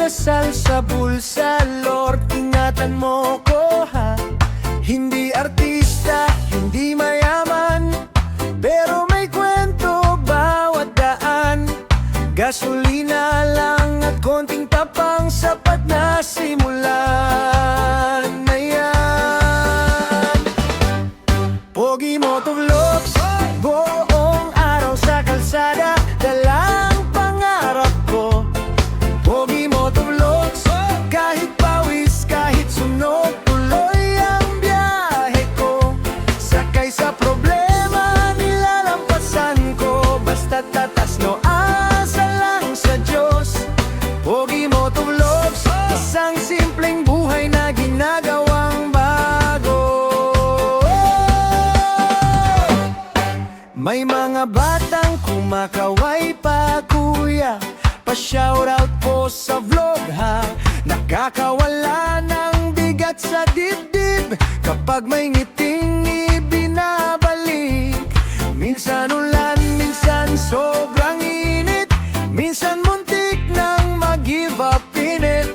dasal sa bulsa, Lord, ingatan mo ko ha. Hindi artista, hindi mayaman, pero may kwento bawat daan. Gasolina lang at konting tapang, sapat na simulan na yan. Pogi Motovlogs, buong araw sa kalsada, dalang pangarap ko. Pogi Motovlogs, kahit pawis, kahit sunog, tuloy ang biyahe ko. Sakay sa problema, nilalampasan ko, basta tatas no asa lang sa Diyos. Pogi Motovlogs, isang simpleng buhay na ginagawang bago. May mga batang kumakaway pa, kuya, pa-shoutout po sa vlog ha. Nakakawala ng bigat sa dibdib kapag may ngiting ibinabalik. Minsan ulan, minsan sobrang init, minsan muntik nang mag-give up in it.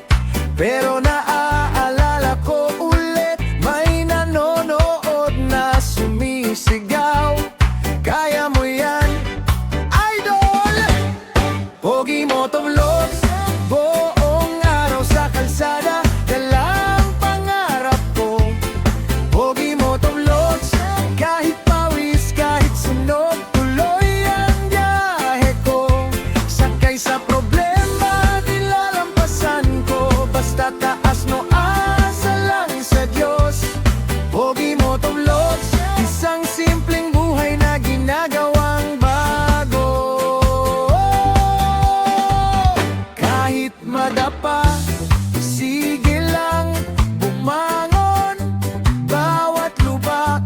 Pero naaalala ko ulit, may nanonood na sumisigaw. Kaya mo yan, idol! Pogi Motovlogs, buong araw sa kalsada, dalang pangarap ko. Pogi Motovlogs, kahit pawis, kahit sunog, tuloy ang biyahe ko. Sakay sa problema, nilalampasan ko, basta taas no asa lang sa Diyos. Pogi Motovlogs, isang simpleng buhay na ginagawang bago. Kahit madapa, sige lang bumangon. Bawat lubak,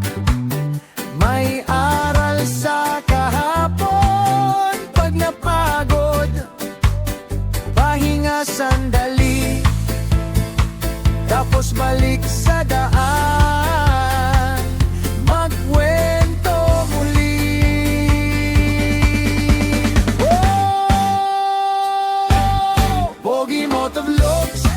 may aral sa kahapon. Pag napagod, pahinga sandali, tapos balik sa daan, magkwento muli. Pogi Motovlogs,